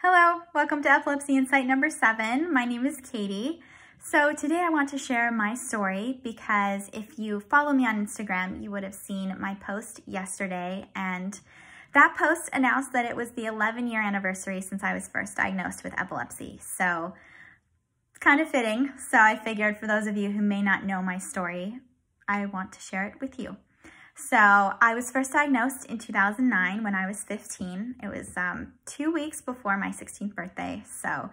Hello, welcome to Epilepsy Insight number 7. My name is Katie. So today I want to share my story because if you follow me on Instagram, you would have seen my post yesterday, and that post announced that it was the 11-year anniversary since I was first diagnosed with epilepsy. So it's kind of fitting. So I figured for those of you who may not know my story, I want to share it with you. So I was first diagnosed in 2009 when I was 15. It was 2 weeks before my 16th birthday. So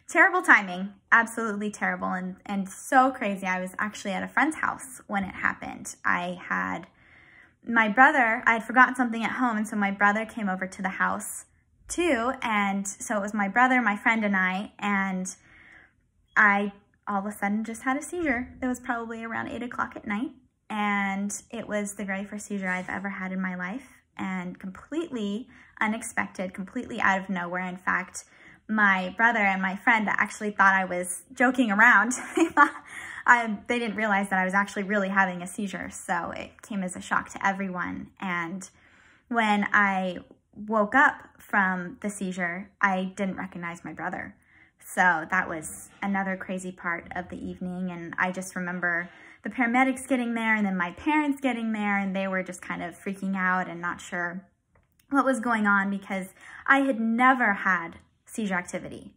terrible timing, absolutely terrible and so crazy. I was actually at a friend's house when it happened. I had forgotten something at home, and so my brother came over to the house too. And so it was my brother, my friend, and I all of a sudden just had a seizure. It was probably around 8 o'clock at night. And it was the very first seizure I've ever had in my life, and completely unexpected, completely out of nowhere. In fact, my brother and my friend actually thought I was joking around. They didn't realize that I was actually really having a seizure. So it came as a shock to everyone. And when I woke up from the seizure, I didn't recognize my brother. So that was another crazy part of the evening. And I just remember the paramedics getting there and then my parents getting there, and they were just kind of freaking out and not sure what was going on because I had never had seizure activity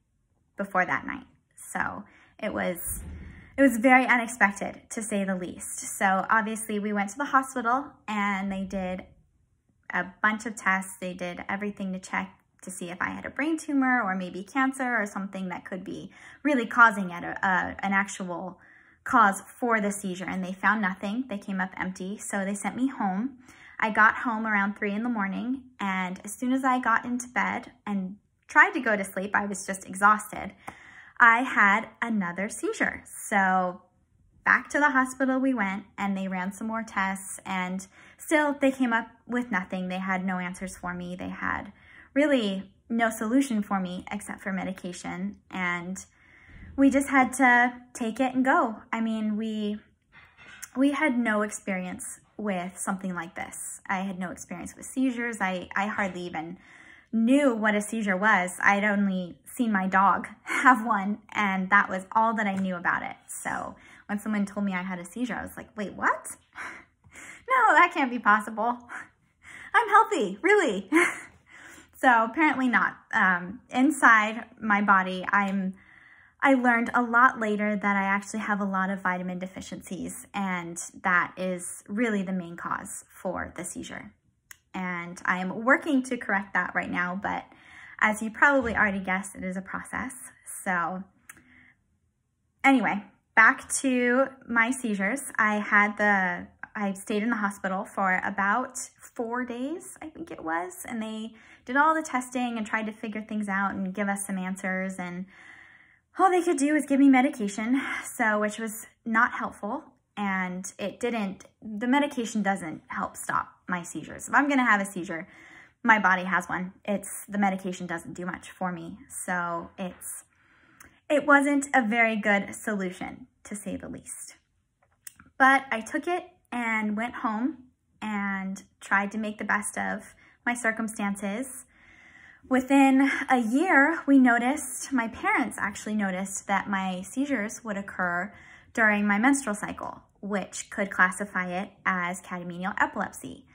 before that night. So it was very unexpected, to say the least. So obviously we went to the hospital and they did a bunch of tests. They did everything to check to see if I had a brain tumor or maybe cancer or something that could be really causing it, an actual cause for the seizure, and they found nothing. They came up empty, so they sent me home. I got home around 3 in the morning, and as soon as I got into bed and tried to go to sleep, I was just exhausted. I had another seizure. So back to the hospital we went, and they ran some more tests, and still they came up with nothing. They had no answers for me. They had really no solution for me except for medication, and we just had to take it and go. I mean, we had no experience with something like this. I had no experience with seizures. I hardly even knew what a seizure was. I'd only seen my dog have one, and that was all that I knew about it. So when someone told me I had a seizure, I was like, wait, what? No, that can't be possible. I'm healthy, really. So apparently not. Inside my body, I learned a lot later that I actually have a lot of vitamin deficiencies, and that is really the main cause for the seizure. And I am working to correct that right now, but as you probably already guessed, it is a process. So anyway, back to my seizures. I stayed in the hospital for about 4 days, I think it was, and they did all the testing and tried to figure things out and give us some answers, and all they could do was give me medication, which was not helpful, and the medication doesn't help stop my seizures. If I'm gonna have a seizure, my body has one. The medication doesn't do much for me. So it wasn't a very good solution, to say the least. But I took it and went home and tried to make the best of my circumstances. Within a year, my parents actually noticed that my seizures would occur during my menstrual cycle, which could classify it as catamenial epilepsy.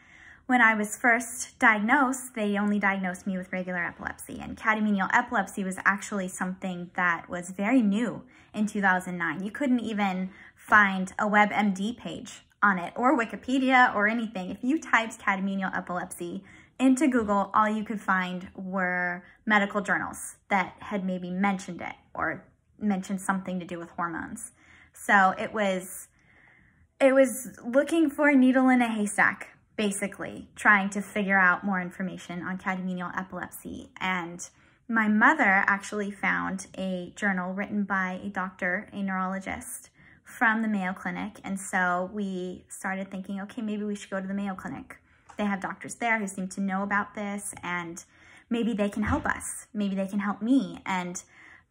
When I was first diagnosed, they only diagnosed me with regular epilepsy, and catamenial epilepsy was actually something that was very new in 2009. You couldn't even find a WebMD page on it, or Wikipedia, or anything. If you typed catamenial epilepsy into Google, all you could find were medical journals that had maybe mentioned it or mentioned something to do with hormones. So it was looking for a needle in a haystack, basically, trying to figure out more information on catamenial epilepsy. And my mother actually found a journal written by a doctor, a neurologist from the Mayo Clinic. And so we started thinking, okay, maybe we should go to the Mayo Clinic. They have doctors there who seem to know about this, and maybe they can help us. Maybe they can help me and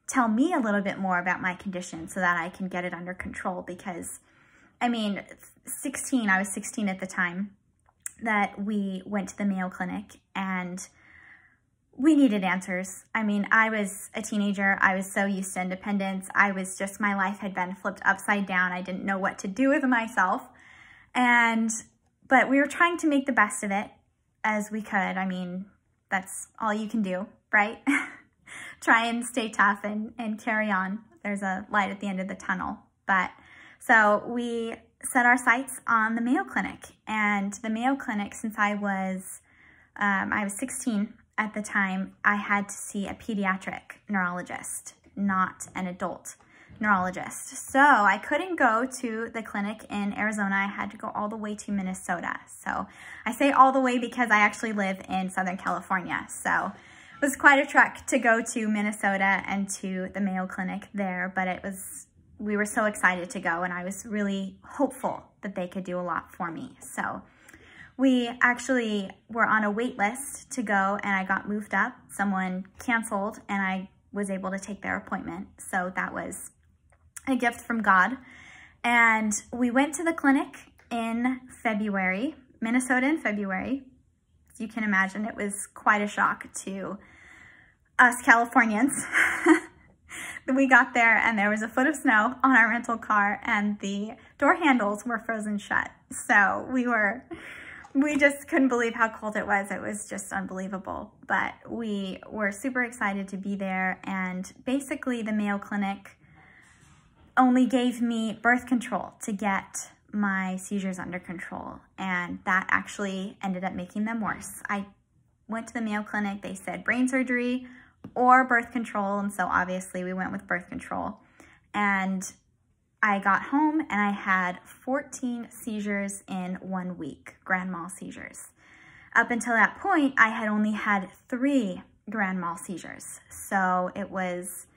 tell me a little bit more about my condition so that I can get it under control. Because, I mean, I was 16 at the time that we went to the Mayo Clinic, and we needed answers. I mean, I was a teenager. I was so used to independence. My life had been flipped upside down. I didn't know what to do with myself. But we were trying to make the best of it as we could. I mean, that's all you can do, right? Try and stay tough and carry on. There's a light at the end of the tunnel. So we set our sights on the Mayo Clinic. And the Mayo Clinic, since I was 16 at the time, I had to see a pediatric neurologist, not an adult neurologist. So I couldn't go to the clinic in Arizona. I had to go all the way to Minnesota. So I say all the way because I actually live in Southern California. So it was quite a trek to go to Minnesota and to the Mayo Clinic there, but we were so excited to go, and I was really hopeful that they could do a lot for me. So we actually were on a wait list to go, and I got moved up. Someone canceled, and I was able to take their appointment. So that was a gift from God. And we went to the clinic in February, Minnesota in February. As you can imagine, it was quite a shock to us Californians. We got there and there was a foot of snow on our rental car and the door handles were frozen shut. So we just couldn't believe how cold it was. It was just unbelievable. But we were super excited to be there, and basically the Mayo Clinic only gave me birth control to get my seizures under control, and that actually ended up making them worse. I went to the Mayo Clinic. They said brain surgery or birth control, and so obviously we went with birth control. And I got home and I had 14 seizures in 1 week, grand mal seizures. Up until that point, I had only had 3 grand mal seizures. So it was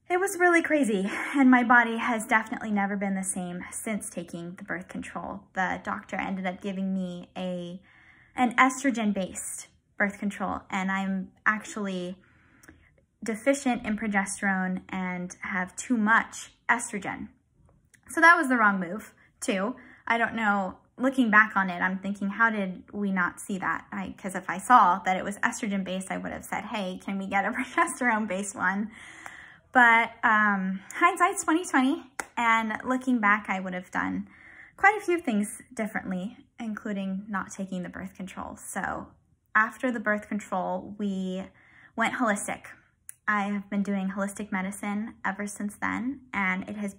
really crazy, and my body has definitely never been the same since taking the birth control. The doctor ended up giving me an estrogen-based birth control, and I'm actually deficient in progesterone and have too much estrogen. So that was the wrong move, too. I don't know, looking back on it, I'm thinking, how did we not see that? Because if I saw that it was estrogen-based, I would have said, hey, can we get a progesterone-based one? But hindsight's 20/20, and looking back, I would have done quite a few things differently, including not taking the birth control. So after the birth control, we went holistic. I have been doing holistic medicine ever since then, and it has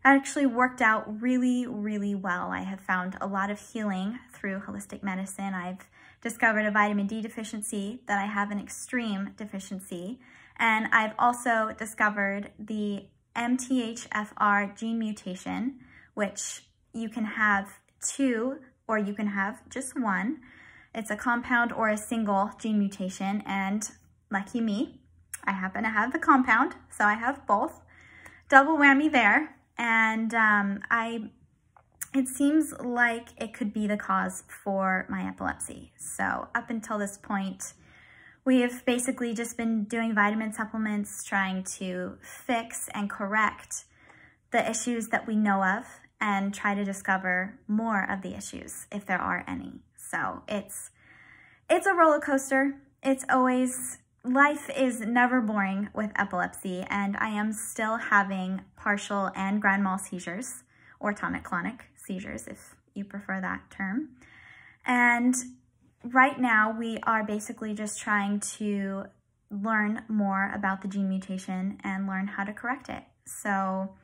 actually worked out really, really well. I have found a lot of healing through holistic medicine. I've discovered a vitamin D deficiency, that I have an extreme deficiency. And I've also discovered the MTHFR gene mutation, which you can have 2 or you can have just 1. It's a compound or a single gene mutation, and lucky me, I happen to have the compound, so I have both. Double whammy there, and it seems like it could be the cause for my epilepsy. So up until this point, we have basically just been doing vitamin supplements, trying to fix and correct the issues that we know of and try to discover more of the issues if there are any. So it's a roller coaster. Life is never boring with epilepsy, and I am still having partial and grand mal seizures, or tonic-clonic seizures if you prefer that term. And right now, we are basically just trying to learn more about the gene mutation and learn how to correct it. So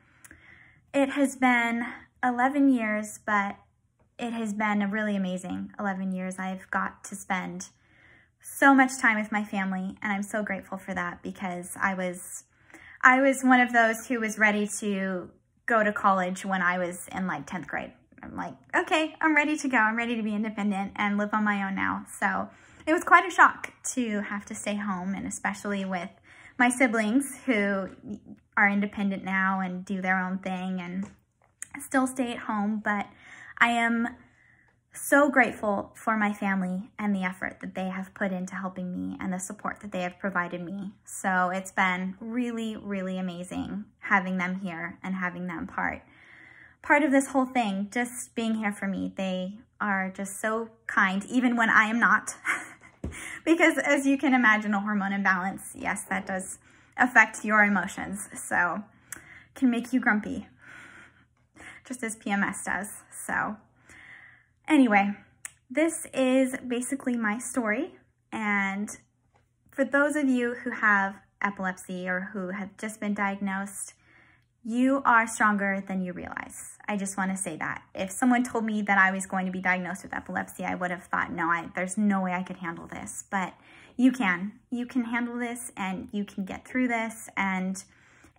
it has been 11 years, but it has been a really amazing 11 years. I've got to spend so much time with my family, and I'm so grateful for that, because I was one of those who was ready to go to college when I was in like 10th grade. I'm like, okay, I'm ready to go. I'm ready to be independent and live on my own now. So it was quite a shock to have to stay home, and especially with my siblings who are independent now and do their own thing and still stay at home. But I am so grateful for my family and the effort that they have put into helping me and the support that they have provided me. So it's been really, really amazing having them here and having them part of this whole thing, just being here for me. They are just so kind, even when I am not. Because as you can imagine, a hormone imbalance, yes, that does affect your emotions. So can make you grumpy, just as PMS does. So anyway, this is basically my story. And for those of you who have epilepsy or who have just been diagnosed, you are stronger than you realize. I just want to say that. If someone told me that I was going to be diagnosed with epilepsy, I would have thought, no, there's no way I could handle this. But you can. You can handle this and you can get through this, and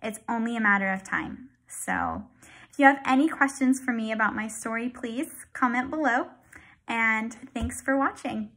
it's only a matter of time. So if you have any questions for me about my story, please comment below. And thanks for watching.